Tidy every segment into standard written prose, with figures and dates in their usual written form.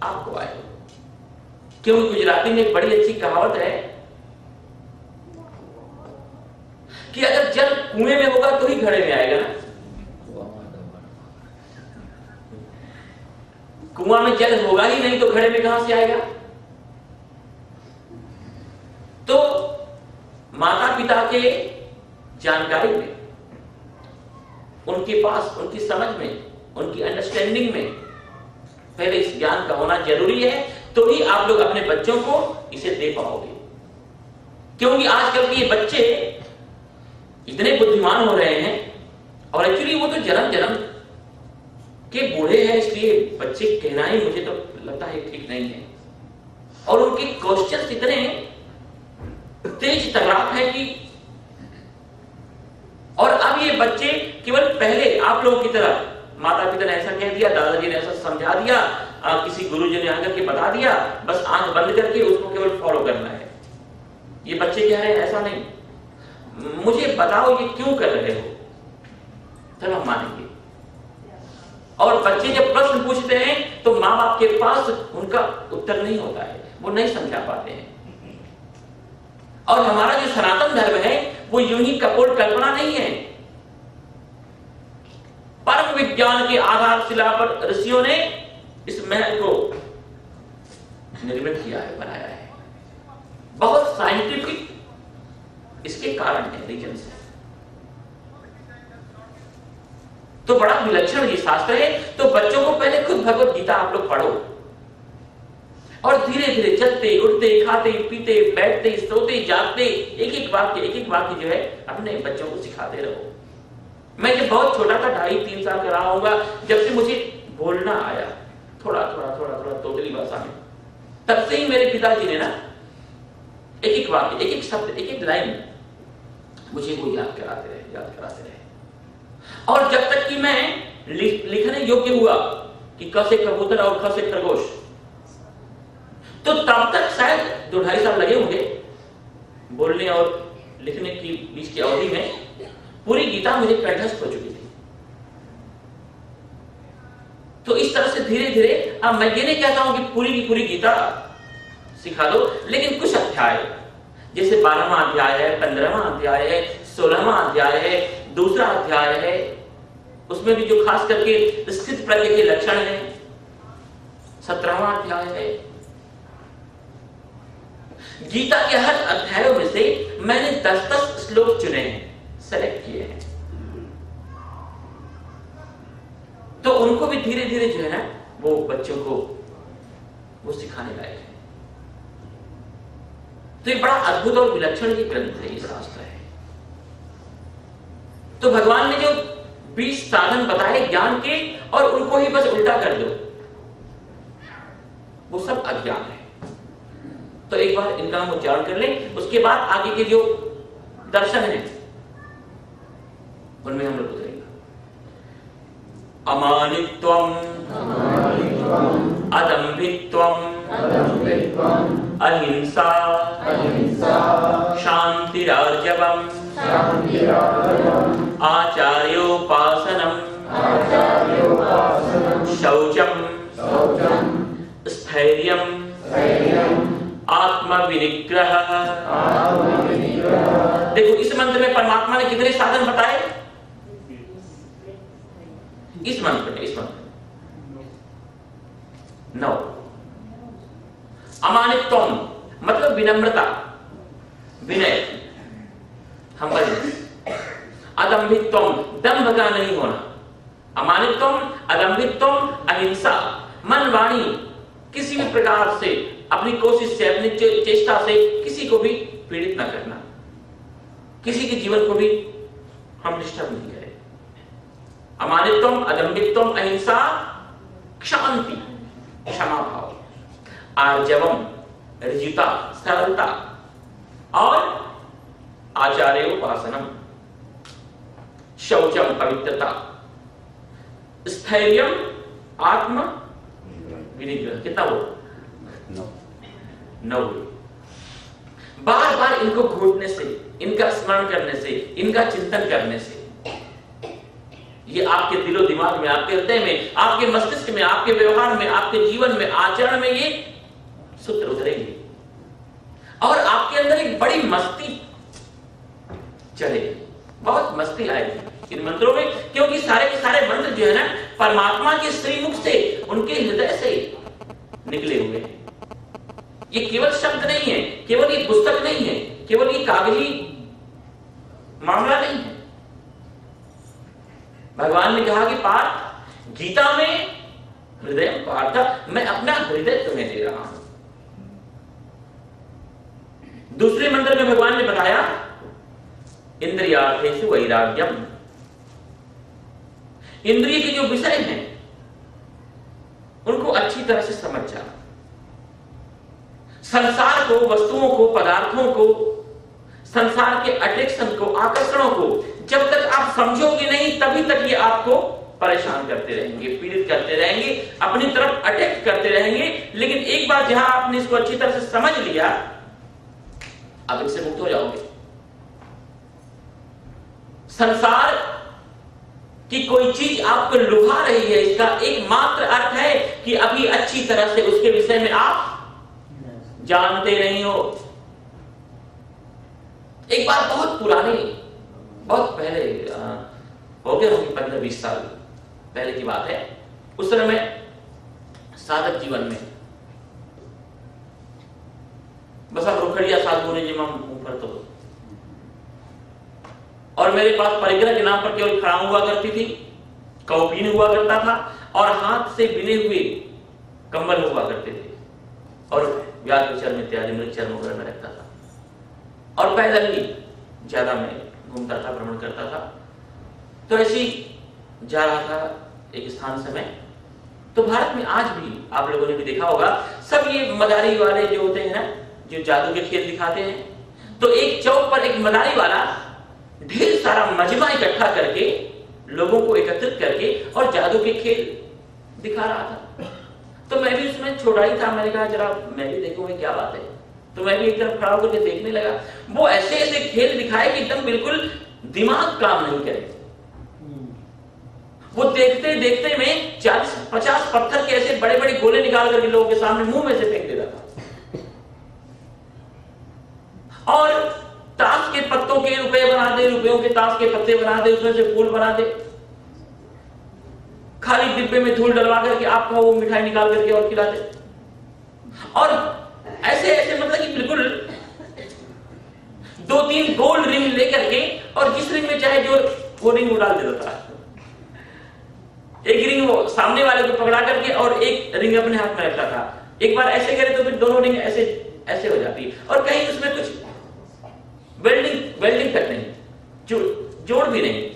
आपको आए। क्योंकि गुजराती में एक बड़ी अच्छी कहावत है कि अगर जल कुएं में होगा तो ही घड़े में आएगा ना। कुआं में जल होगा ही नहीं तो घड़े में कहां से आएगा। तो माता पिता के जानकारी में, उनके पास, उनकी समझ में, उनकी अंडरस्टैंडिंग में पहले इस ज्ञान का होना जरूरी है, तो ही आप लोग अपने बच्चों को इसे दे पाओगे। क्योंकि आजकल के ये बच्चे इतने बुद्धिमान हो रहे हैं, और एक्चुअली वो तो जन्म जन्म के बूढ़े हैं, इसलिए बच्चे कहना ही मुझे तो लगता है ठीक नहीं है। और उनके क्वेश्चंस इतने तेज तगड़ाक है कि, और अब ये बच्चे केवल पहले आप लोगों की तरह माता पिता ने ऐसा कह दिया, दादाजी ने ऐसा समझा दिया, किसी गुरुजी ने आकर के बता दिया, बस आंख बंद करके उसको केवल फॉलो करना है। ये बच्चे कह रहे हैं ऐसा नहीं, मुझे बताओ ये क्यों कर रहे हो, तब हम मानेंगे। और बच्चे जब प्रश्न पूछते हैं तो माँ बाप के पास उनका उत्तर नहीं होता है, वो नहीं समझा पाते हैं। और हमारा जो सनातन धर्म है वो यूं ही कपोल कल्पना नहीं है। परम विज्ञान के आधारशिला पर ऋषियों ने इस महल को निर्मित किया है, बनाया है। बहुत साइंटिफिक इसके कारण है, रीजन से। तो बड़ा विलक्षण ये शास्त्र है। तो बच्चों को पहले खुद भगवत गीता आप लोग पढ़ो, और धीरे धीरे चलते उठते खाते पीते बैठते सोते जागते एक एक वाक्य जो है अपने बच्चों को सिखाते रहो। मैं जब बहुत छोटा था, 2.5-3 साल का रहा होगा, जब से मुझे बोलना आया थोड़ा तोतली भाषा में, तब से ही मेरे पिताजी ने ना एक एक वाक्य, एक एक शब्द, एक एक लाइन मुझे वो याद कराते रहे। और जब तक कि मैं लिखने योग्य हुआ कि क से कबूतर और ख से खरगोश, तो तब तक शायद 2-2.5 साल लगे होंगे बोलने और लिखने की बीच की अवधि में। पूरी गीता मुझे कंठस्थ हो चुकी थी। तो इस तरह से धीरे धीरे, अब मैं ये नहीं कहता हूं कि पूरी की पूरी गीता सिखा दो, लेकिन कुछ अध्याय, जैसे 12वां अध्याय है, 15वां अध्याय है, 16वां अध्याय है, दूसरा अध्याय है, उसमें भी जो खास करके स्थित प्रज्ञ के लक्षण है, 17वां अध्याय है। गीता के हर अध्यायों में से मैंने 10-10 श्लोक चुने हैं, सेलेक्ट किए हैं। तो उनको भी धीरे धीरे जो है ना, वो बच्चों को वो सिखाने लायक है। तो ये बड़ा अद्भुत और विलक्षण ये ग्रंथ है, ये शास्त्र है। तो भगवान ने जो 20 साधन बताए ज्ञान के, और उनको ही बस उल्टा कर दो, वो सब अज्ञान है। तो एक बार इनका हम उच्चारण कर लें, उसके बाद आगे के जो दर्शन है उनमें हम लोग उतरेंगे। अमानित्वम, अदम्भित्वम, अहिंसा, शांतिरार्जवम, आचार्योपासनम, शौचम, स्थैर्यम, आत्मविनिग्रह। देखो इस मंत्र में परमात्मा ने कितने साधन बताए? इस मंत्र में 9। अमानित्वम मतलब विनम्रता, विनय, हम्बलनेस। अदम्भित्वम दंभ का नहीं होना। अमानित्वम, अदम्भित्वम, अहिंसा, मन वाणी किसी भी प्रकार से अपनी कोशिश से, अपनी चेष्टा से किसी को भी पीड़ित न करना, किसी के जीवन को भी हम डिस्टर्ब नहीं करें। अमानित्वम, अदम्भित्वम, अहिंसा, शांति, क्षमा भाव, आर्जवम ऋजुता, सरलता, और आचार्योपासनम, शौचम पवित्रता, स्थैर्यम आत्म विनिग्रह। कितना वो? 9। बार बार इनको घूटने से, इनका स्मरण करने से, इनका चिंतन करने से ये आपके दिलो दिमाग में, आपके हृदय में, आपके मस्तिष्क में, आपके व्यवहार में, आपके जीवन में, आचरण में ये सूत्र उतरेंगे और आपके अंदर एक बड़ी मस्ती चढ़ेगी, बहुत मस्ती आएगी इन मंत्रों में, क्योंकि सारे के सारे मंत्र जो है ना परमात्मा के श्रीमुख से, उनके हृदय से निकले हुए हैं। ये केवल शब्द नहीं है, केवल ये पुस्तक नहीं है, केवल ये कागजी मामला नहीं है। भगवान ने कहा कि पार्थ, गीता में हृदय पार्थ, मैं अपना हृदय तुम्हें दे रहा हूं। दूसरे मंत्र में भगवान ने बताया इंद्रियार्थेषु वैराग्यम, इंद्रिय के जो विषय हैं उनको अच्छी तरह से समझ जाना। संसार को, वस्तुओं को, पदार्थों को, संसार के अट्रैक्शन को, आकर्षणों को जब तक आप समझोगे नहीं तभी तक ये आपको परेशान करते रहेंगे, पीड़ित करते रहेंगे, अपनी तरफ अट्रैक्ट करते रहेंगे। लेकिन एक बार जहां आपने इसको अच्छी तरह से समझ लिया, आप इनसे मुक्त हो जाओगे। संसार की कोई चीज आपको लुभा रही है, इसका एकमात्र अर्थ है कि अभी अच्छी तरह से उसके विषय में आप जानते नहीं हो। एक बार बहुत पुरानी, बहुत पहले हो गए होंगे 15-20 साल पहले की बात है, उस समय मैं साधक जीवन में बस अब रुखड़िया साधु ने जिम्मा ऊपर तो, और मेरे पास परिग्रह के नाम पर केवल खड़ाम हुआ करती थी, कौपीन हुआ करता था और हाथ से बिने हुए कंबल हुआ करते थे और व्याघ्र चर्म इत्यादि मृग चर्म वगैरह में रखता था और पैदल ही ज्यादा मैं घूमता था, भ्रमण करता था। तो ऐसे ही जा रहा था एक स्थान से मैं, तो भारत में आज भी आप लोगों ने भी देखा होगा, सब ये मदारी वाले जो होते हैं ना, जो जादू के खेल दिखाते हैं, तो एक चौक पर एक मदारी वाला ढेर सारा मजमा इकट्ठा करके, लोगों को एकत्रित करके और जादू के खेल दिखा रहा था। तो मैं भी उसमें छोटा ही था, मैंने कहा जरा मैं भी देखूंगा क्या बात है। तो मैं भी एक तरफ खड़ा होकर देखने लगा। वो ऐसे ऐसे खेल दिखाए कि एकदम बिल्कुल दिमाग काम नहीं करे। वो देखते देखते में 40-50 पत्थर के ऐसे बड़े बड़े गोले निकाल करके लोगों के सामने मुंह में से फेंक देता था और ताश के पत्तों के रुपए बना दे, रुपयों के ताश के पत्ते बना दे, उसमें से फूल बना दे, खाली डिब्बे में धूल डलवा करके आपको वो मिठाई निकाल करके और खिला दे। और ऐसे ऐसे मतलब कि बिल्कुल 2-3 गोल्ड रिंग लेकर के, और जिस रिंग में चाहे जो वो रिंग वो डाल देता था। एक रिंग वो सामने वाले को पकड़ा करके और एक रिंग अपने हाथ में रखता था। एक बार ऐसे करे तो फिर दोनों रिंग ऐसे ऐसे हो जाती, और कहीं उसमें कुछ वेल्डिंग तक नहीं, जोड़ भी नहीं।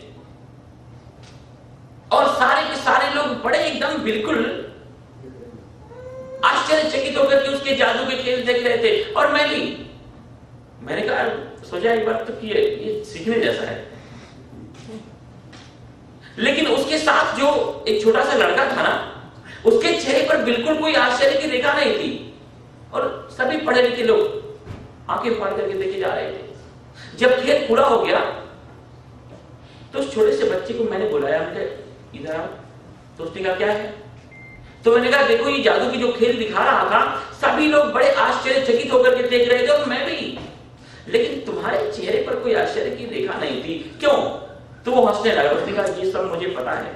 और सारे के सारे लोग बड़े एकदम बिल्कुल आश्चर्यचकित होकर के उसके जादू के खेल देख रहे थे। और मैंने कहा सोचा एक बार तो कि ये सीखने जैसा है। लेकिन उसके साथ जो एक छोटा सा लड़का था ना, उसके चेहरे पर बिल्कुल कोई आश्चर्य की रेखा नहीं थी, और सभी पढ़े लिखे लोग आंखें फाड़ करके देखे जा रहे थे। जब खेल पूरा हो गया तो उस छोटे से बच्चे को मैंने बुलाया, मैंने इधर आओ। तो उसने कहा क्या है? तो मैंने कहा देखो ये जादू की जो खेल दिखा रहा था, सभी लोग बड़े आश्चर्यचकित होकर के देख रहे थे और मैं भी, लेकिन तुम्हारे चेहरे पर कोई आश्चर्य की रेखा नहीं थी, क्यों? तो वो हंसने लगा। उसने कहा ये सब मुझे पता है।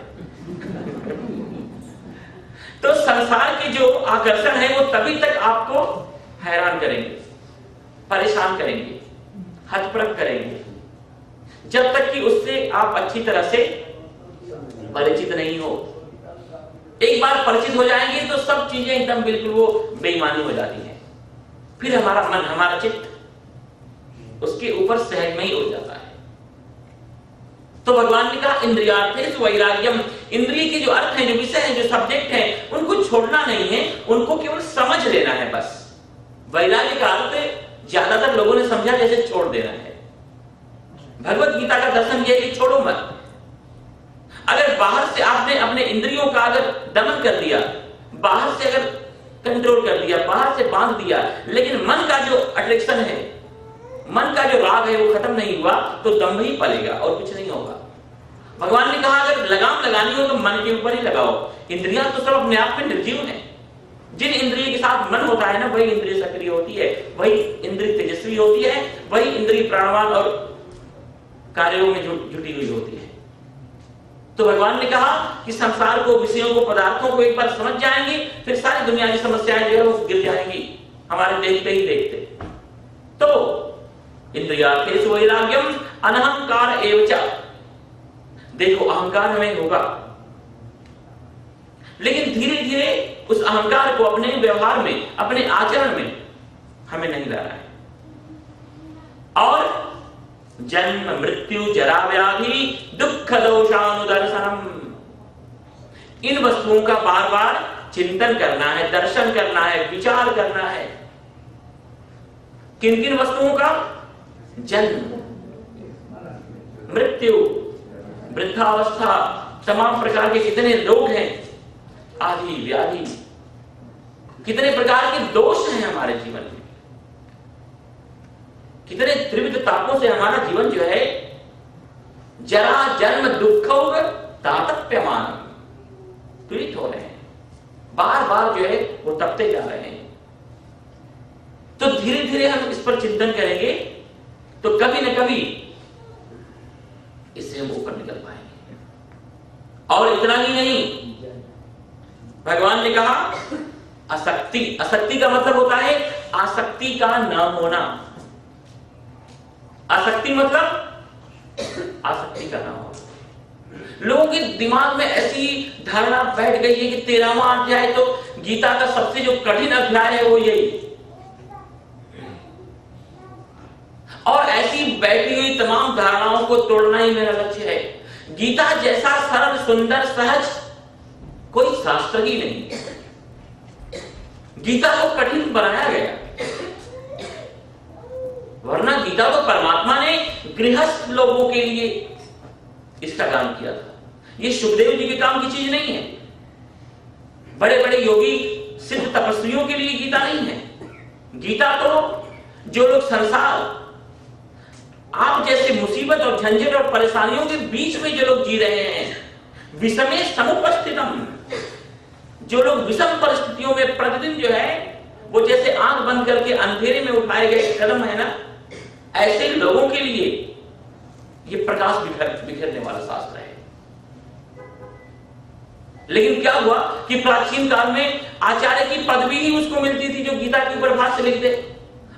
तो संसार के जो आकर्षण है वो तभी तक आपको हैरान करेंगे, परेशान करेंगे, हतप्रभ करेंगे, जब तक कि उससे आप अच्छी तरह से परिचित नहीं हो। एक बार परिचित हो जाएंगे तो सब चीजें एकदम बिल्कुल वो बेईमानी हो जाती हैं। फिर हमारा मन, हमारा चित्त उसके ऊपर सहज में ही हो जाता है। तो भगवान ने कहा इंद्रियार्थेषु वैराग्यम, इंद्रिय के जो अर्थ हैं, जो विषय हैं, जो सब्जेक्ट हैं, उनको छोड़ना नहीं है, उनको केवल समझ लेना है बस। वैराग्य का अर्थ ज्यादातर लोगों ने समझा जैसे छोड़ देना है। भगवत गीता का दर्शन यह कि छोड़ो मत। अगर बाहर से आपने अपने इंद्रियों का अगर दमन कर दिया, बाहर से अगर कंट्रोल कर दिया, बाहर से बांध दिया, लेकिन मन का जो अट्रैक्शन है, मन का जो राग है वो खत्म नहीं हुआ, तो दम्भ ही पलेगा और कुछ नहीं होगा। भगवान ने कहा अगर लगाम लगानी हो तो मन के ऊपर ही लगाओ। इंद्रियां तो सब अपने आप में निर्जीव हैं। जिन इंद्रिय के साथ मन होता है ना, वही इंद्रिय सक्रिय होती है, वही इंद्रिय तेजस्वी होती है, वही इंद्रिय प्राणवान और कार्यों में जुटी हुई होती है। तो भगवान ने कहा कि संसार को, विषयों को, पदार्थों को एक बार समझ जाएंगे, फिर सारी दुनिया की समस्याएं जो है वो गिर जाएंगी हमारे देखते ही देखते। तो इंद्रियार्थेषु वैराग्यम अनहंकार एव च। देखो अहंकार हमें होगा, लेकिन धीरे धीरे उस अहंकार को अपने व्यवहार में, अपने आचरण में हमें नहीं लाना है। और जन्म मृत्यु जरा व्याधि दुख दोषानुदर्शनम, इन वस्तुओं का बार बार चिंतन करना है, दर्शन करना है, विचार करना है। किन किन वस्तुओं का? जन्म, मृत्यु, वृद्धावस्था, तमाम प्रकार के कितने रोग हैं, आदि व्याधि, कितने प्रकार के दोष हैं हमारे जीवन में, कितने त्रिविध तापों से हमारा जीवन जो है जरा जन्म दुख तातप्यमान पीड़ित हो रहे हैं, बार बार जो है वो तपते जा रहे हैं। तो धीरे धीरे हम इस पर चिंतन करेंगे तो कभी न कभी इससे हम ऊपर निकल पाएंगे। और इतना ही नहीं, भगवान ने कहा आसक्ति, आसक्ति का मतलब होता है आसक्ति का न होना। आसक्ति मतलब आसक्ति का न होना। लोगों के दिमाग में ऐसी धारणा बैठ गई है कि 13वां अध्याय तो गीता का सबसे जो कठिन अध्याय है वो यही। और ऐसी बैठी हुई तमाम धारणाओं को तोड़ना ही मेरा लक्ष्य है। गीता जैसा सरल, सुंदर, सहज कोई शास्त्र ही नहीं। गीता को कठिन बनाया गया, वरना गीता तो परमात्मा ने गृहस्थ लोगों के लिए इसका काम किया था। ये सुखदेव जी के काम की चीज नहीं है, बड़े बड़े योगी सिद्ध तपस्वियों के लिए गीता नहीं है। गीता तो जो लोग संसार, आप जैसे मुसीबत और झंझट और परेशानियों के बीच में जो लोग जी रहे हैं, विषमे समुपस्थितम, जो लोग विषम परिस्थितियों में प्रतिदिन जो है वो जैसे आंख बंद करके अंधेरे में उठाए गए कदम है ना, ऐसे लोगों के लिए ये प्रकाश बिखरने वाला शास्त्र है। लेकिन क्या हुआ कि प्राचीन काल में आचार्य की पदवी ही उसको मिलती थी जो गीता के ऊपर भाष्य लिख दे।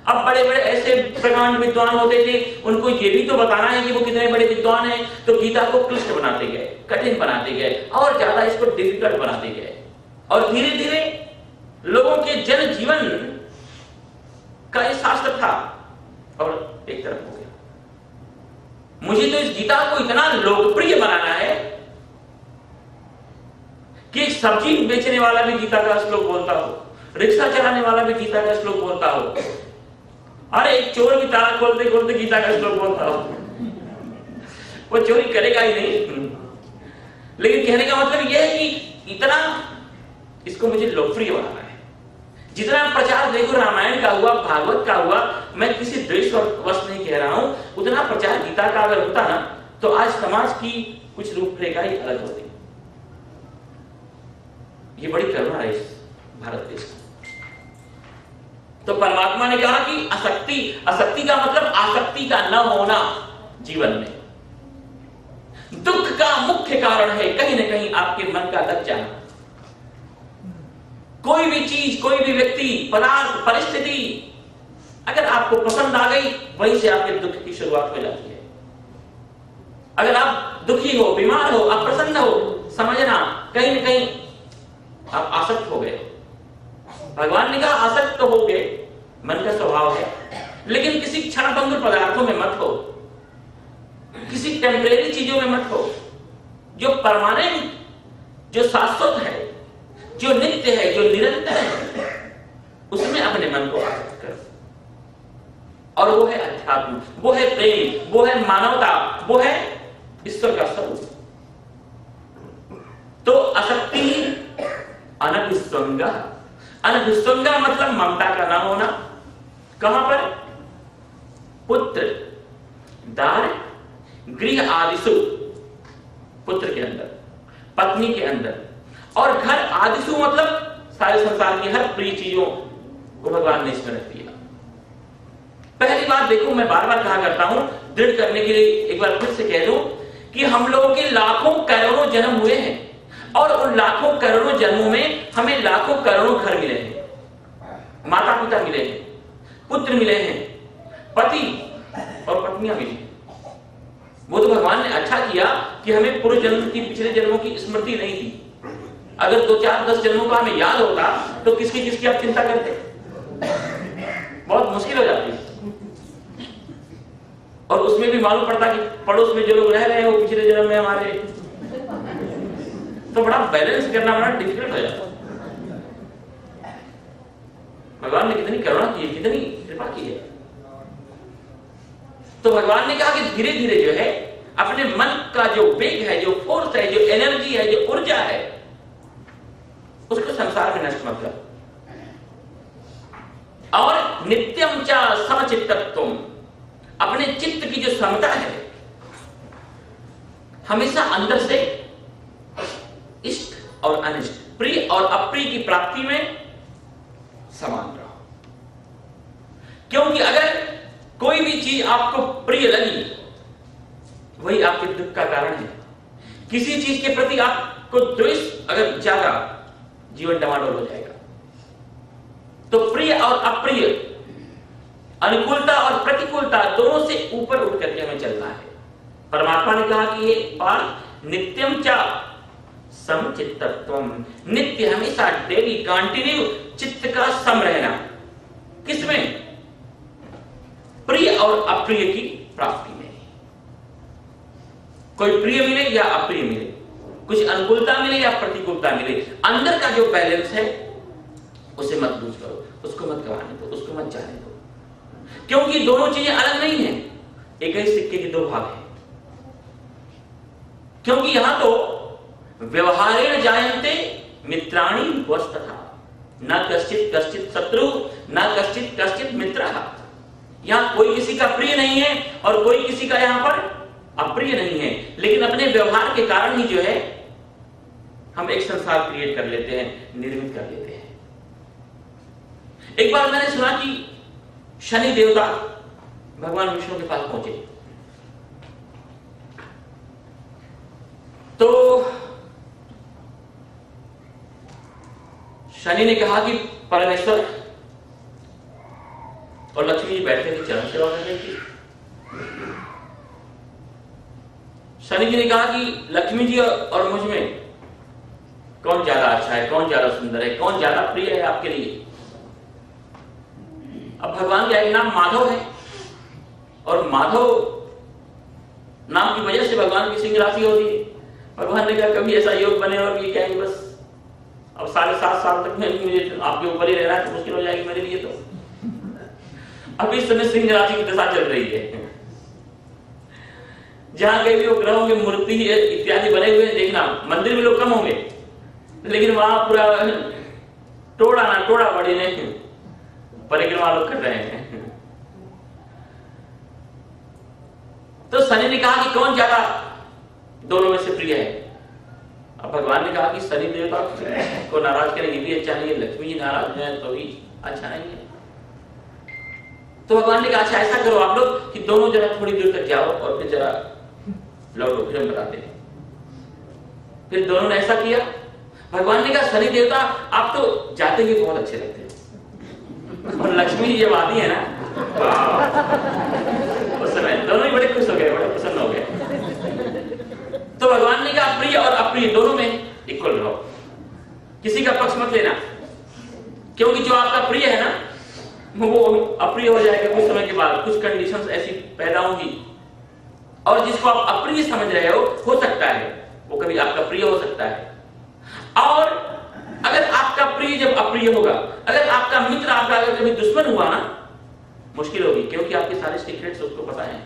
अब बड़े बड़े ऐसे प्रकांड विद्वान होते थे, उनको ये भी तो बताना है कि वो कितने बड़े विद्वान हैं, तो गीता को क्लिष्ट बनाते गए, कठिन बनाते गए, और ज्यादा इसको डिफिकल्ट बनाते गए। और धीरे धीरे लोगों के जन जीवन का ये शास्त्र था और एक तरफ हो गया। मुझे तो इस गीता को इतना लोकप्रिय बनाना है कि एक सब्जी बेचने वाला भी गीता का श्लोक बोलता हो, रिक्शा चलाने वाला भी गीता का श्लोक बोलता हो, अरे एक चोर भी ताला खोलते खोलते गीता का श्लोक बोलता हो। वो चोरी करेगा ही नहीं, लेकिन कहने का मतलब यह है कि इतना इसको मुझे लोकप्रिय बनाना है। जितना प्रचार देखो रामायण का हुआ, भागवत का हुआ, मैं किसी द्वेष और वश नहीं कह रहा हूं, उतना प्रचार गीता का अगर होता ना तो आज समाज की कुछ रूपरेखा ही अलग होती। ये बड़ी करुणा है इस भारत देश की। तो परमात्मा ने कहा कि आसक्ति, आसक्ति का मतलब आसक्ति का न होना जीवन में। दुख का मुख्य कारण है कहीं ना कहीं आपके मन का लग जाना। कोई भी चीज, कोई भी व्यक्ति, पदार्थ, परिस्थिति अगर आपको पसंद आ गई, वहीं से आपके दुख की शुरुआत हो जाती है। अगर आप दुखी हो, बीमार हो, अप्रसन्न हो, समझना कहीं ना कहीं आप आसक्त हो गए। भगवान ने कहा आसक्त तो हो गए, मन का स्वभाव है, लेकिन किसी क्षणभंगुर पदार्थों में मत हो, किसी टेम्परेरी चीजों में मत हो। जो परमानेंट, जो शाश्वत है, जो नित्य है, जो निरंतर है, उसमें अपने मन को आसक्त करो। और वो है अध्यात्म, वो है प्रेम, वो है मानवता, वो है ईश्वर का स्वरूप। तो आसक्ति अनभिसंगा, अनभिसंगा मतलब ममता का ना होना। कहां पर? पुत्र, दार, गृह आदिषु, पुत्र के अंदर, पत्नी के अंदर, और घर आदिशु मतलब सारे संसार की हर प्रिय चीजों को भगवान ने इसमें रख दिया। पहली बात देखो, मैं बार बार कहा करता हूं, दृढ़ करने के लिए एक बार फिर से कह दूं कि हम लोगों के लाखों करोड़ों जन्म हुए हैं, और उन लाखों करोड़ों जन्मों में हमें लाखों करोड़ों घर मिले हैं, माता पिता मिले हैं, पुत्र मिले हैं, पति और पत्नियां मिली। वो तो भगवान ने अच्छा किया कि हमें पूर्व जन्म की, पिछले जन्मों की स्मृति नहीं दी। अगर 2, 4, 10 जन्मों का हमें याद होता तो किसकी किसकी आप चिंता करते, बहुत मुश्किल हो जाती। और उसमें भी मालूम पड़ता कि पड़ोस में जो लोग रह रहे हैं वो पिछले जन्म में हमारे, तो बड़ा बैलेंस करना बड़ा डिफिकल्ट हो जाता। भगवान ने कितनी करुणा की है, कितनी कृपा की है। तो भगवान ने कहा कि धीरे धीरे जो है अपने मन का जो वेग है, जो फोर्स है, जो एनर्जी है, जो ऊर्जा है, उसको संसार में नष्ट मत कर। और नित्यम च समचित्तत्वम, अपने चित्त की जो समता है, हमेशा अंदर से इष्ट और अनिष्ट, प्रिय और अप्रिय की प्राप्ति में समान रहो। क्योंकि अगर कोई भी चीज आपको प्रिय लगी, वही आपके दुख का कारण है। किसी चीज के प्रति आपको द्वेष अगर जागा, जीवन डमाडोल हो जाएगा। तो प्रिय और अप्रिय, अनुकूलता और प्रतिकूलता दोनों से ऊपर उठ करके हमें चलना है। परमात्मा ने कहा कि ये पार्थ नित्यम च समचित्तत्वम, नित्य हमेशा डेली कंटिन्यू चित्त का सम रहना। किसमें? प्रिय और अप्रिय की प्राप्ति में। कोई प्रिय मिले या अप्रिय मिले, कुछ अनुकूलता मिले या प्रतिकूलता मिले, अंदर का जो बैलेंस है उसे मत लूज करो, उसको मत गंवाने दो, उसको मत जाने दो। क्योंकि दोनों चीजें अलग नहीं है, एक ही सिक्के के 2 भाग हैं। क्योंकि यहां तो व्यवहारेण जायन्ते मित्राणि वस्तथा, न कश्चित कश्चित शत्रु, न कश्चित कश्चित मित्रः। यहां कोई किसी का प्रिय नहीं है और कोई किसी का यहां पर अप्रिय नहीं है, लेकिन अपने व्यवहार के कारण ही जो है हम एक संसार क्रिएट कर लेते हैं, निर्मित कर लेते हैं। एक बार मैंने सुना कि शनि देवता भगवान विष्णु के पास पहुंचे, तो शनि ने कहा कि परमेश्वर, और लक्ष्मी जी बैठे थे, चरण सेवा कर रही थी। शनि जी ने कहा कि लक्ष्मी जी और मुझ में कौन ज्यादा अच्छा है, कौन ज्यादा सुंदर है, कौन ज्यादा प्रिय है आपके लिए। अब भगवान का एक नाम माधव है, और माधव नाम की वजह से भगवान की सिंह राशि होती है। भगवान ने कहा कभी ऐसा योग बने और ये कहेंगे बस अब 7.5 साल तक में मुझे आपके ऊपर ही रहना है, तो मुश्किल हो जाएगी मेरे लिए। तो अभी इस समय सिंह राशि की दशा चल रही है। जहां कहीं भी ग्रहों की मूर्ति इत्यादि बने हुए देखना, मंदिर में लोग कम होंगे, लेकिन वहां पूरा टोड़ा ना टोड़ा बड़ी ने परिक्रमा लोग कर रहे हैं। तो शनि ने कहा कि कौन ज्यादा दोनों में से प्रिय है। अब भगवान ने कहा कि शनि देवता को नाराज करें ये भी अच्छा नहीं है, लक्ष्मी जी नाराज है तो भी अच्छा नहीं है। तो भगवान ने कहा अच्छा ऐसा करो आप लोग कि दोनों जरा थोड़ी दूर तक जाओ और फिर जरा लौटो, फिर हम बताते हैं। फिर दोनों ने ऐसा किया। भगवान ने कहा शनि देवता आप तो जाते हुए बहुत अच्छे लगते हैं, और लक्ष्मी जी जब आती है ना, उस समय दोनों ही बड़े खुश हो गए, बड़े प्रसन्न हो गए। तो भगवान ने कहा प्रिय और अप्रिय दोनों में इक्वल रहो, किसी का पक्ष मत लेना, क्योंकि जो आपका प्रिय है ना वो अप्रिय हो जाएगा कुछ समय के बाद, कुछ कंडीशंस ऐसी पैदा होंगी। और जिसको आप अप्रिय समझ रहे हो सकता है वो कभी आपका प्रिय हो सकता है। और अगर आपका प्रिय जब अप्रिय होगा, अगर आपका मित्र आपका अगर कभी दुश्मन हुआ ना, मुश्किल होगी, क्योंकि आपके सारे सीक्रेट्स उसको पता है।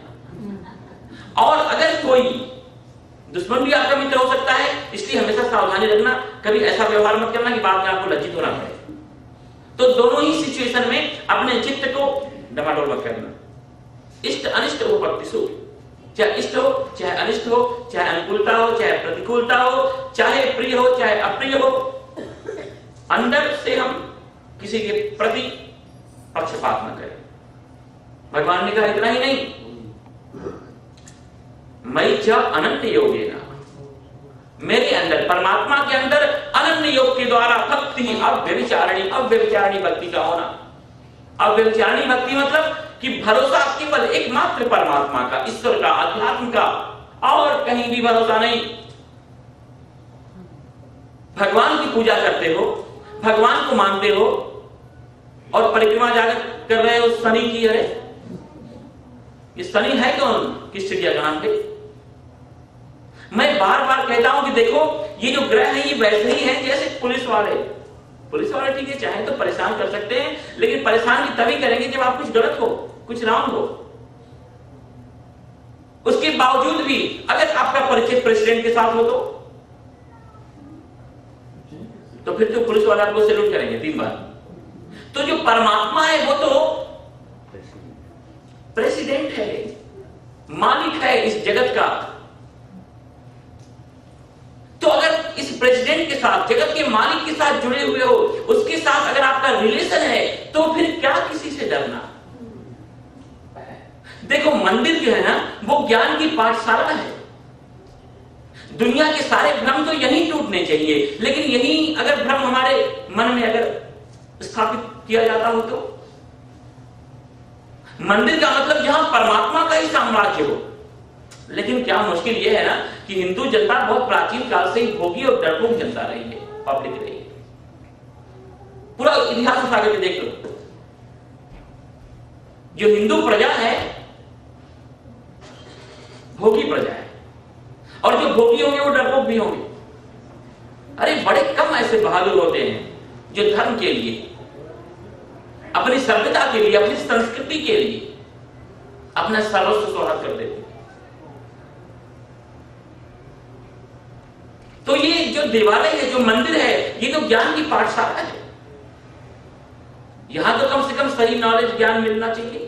और अगर कोई दुश्मन भी आपका मित्र हो सकता है, इसलिए हमेशा सावधानी रखना, कभी ऐसा व्यवहार मत करना कि बाद में आपको लज्जित होना पड़े। तो दोनों ही सिचुएशन में अपने चित्त को डमाडोल मत करना। इष्ट अनिष्ट उपपत्तिषु चाहे इष्ट हो चाहे अनिष्ट हो, चाहे अनुकूलता हो चाहे प्रतिकूलता हो, चाहे प्रिय हो चाहे अप्रिय हो, अंदर से हम किसी के प्रति पक्षपात न करें। भगवान ने कहा इतना ही नहीं, मयि च अनन्य योगेन, मेरे अंदर परमात्मा के अंदर अनन्य योग के द्वारा भक्ति अव्यभिचारिणी भक्ति का होना। अव्यभिचारिणी भक्ति मतलब कि भरोसा केवल एकमात्र परमात्मा का, ईश्वर का, अध्यात्म का, और कहीं भी भरोसा नहीं। भगवान की पूजा करते हो, भगवान को मानते हो और परिक्रमा जाकर कर रहे हो शनि की। अरे ये शनि है कौन, किस चिड़िया का नाम पे? मैं बार बार कहता हूं कि देखो ये जो ग्रह है ये वैसे ही है जैसे पुलिस वाले ठीक है, चाहे तो परेशान कर सकते हैं, लेकिन परेशान भी तभी करेंगे जब आप कुछ गलत हो, कुछ रॉन्ग हो। उसके बावजूद भी अगर आपका परिचय प्रेसिडेंट के साथ हो तो फिर तो पुलिस वाले आपको सैल्यूट करेंगे 3 बार। तो जो परमात्मा है वो तो प्रेसिडेंट है, मालिक है इस जगत का। तो अगर इस प्रेसिडेंट के साथ, जगत के मालिक के साथ जुड़े हुए हो, उसके साथ अगर आपका रिलेशन है, तो फिर क्या किसी से डरना। देखो मंदिर जो है ना वो ज्ञान की पाठशाला है। दुनिया के सारे भ्रम तो यहीं टूटने चाहिए, लेकिन यहीं अगर भ्रम हमारे मन में अगर स्थापित किया जाता हो तो मंदिर का मतलब जहां परमात्मा का ही साम्राज्य हो। लेकिन क्या मुश्किल यह है ना कि हिंदू जनता बहुत प्राचीन काल से ही भोगी और डरपोक जनता रही है, पब्लिक रही है। पूरा इतिहास उठा के देख लो, जो हिंदू प्रजा है भोगी प्रजा है, और जो भोगी होंगे वो डरपोक भी होंगे। अरे बड़े कम ऐसे बहादुर होते हैं जो धर्म के लिए, अपनी सभ्यता के लिए, अपनी संस्कृति के लिए अपना सर्वस्व सोहर कर देते। तो ये जो देवालय है, जो मंदिर है, ये तो ज्ञान की पाठशाला है। यहां तो कम से कम सही नॉलेज, ज्ञान मिलना चाहिए।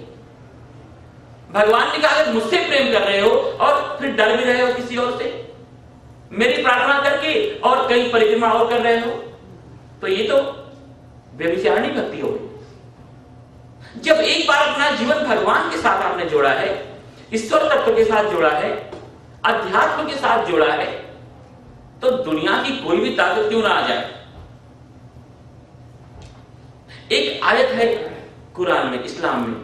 भगवान ने कहा अगर मुझसे प्रेम कर रहे हो और फिर डर भी रहे हो किसी और से, मेरी प्रार्थना करके और कहीं परिक्रमा और कर रहे हो, तो ये तो व्यभिचारिणी भक्ति हो गई। जब एक बार अपना जीवन भगवान के साथ आपने जोड़ा है, ईश्वर तत्व के साथ जोड़ा है, अध्यात्म के साथ जोड़ा है, तो दुनिया की कोई भी ताकत क्यों ना आ जाए। एक आयत है कुरान में, इस्लाम में,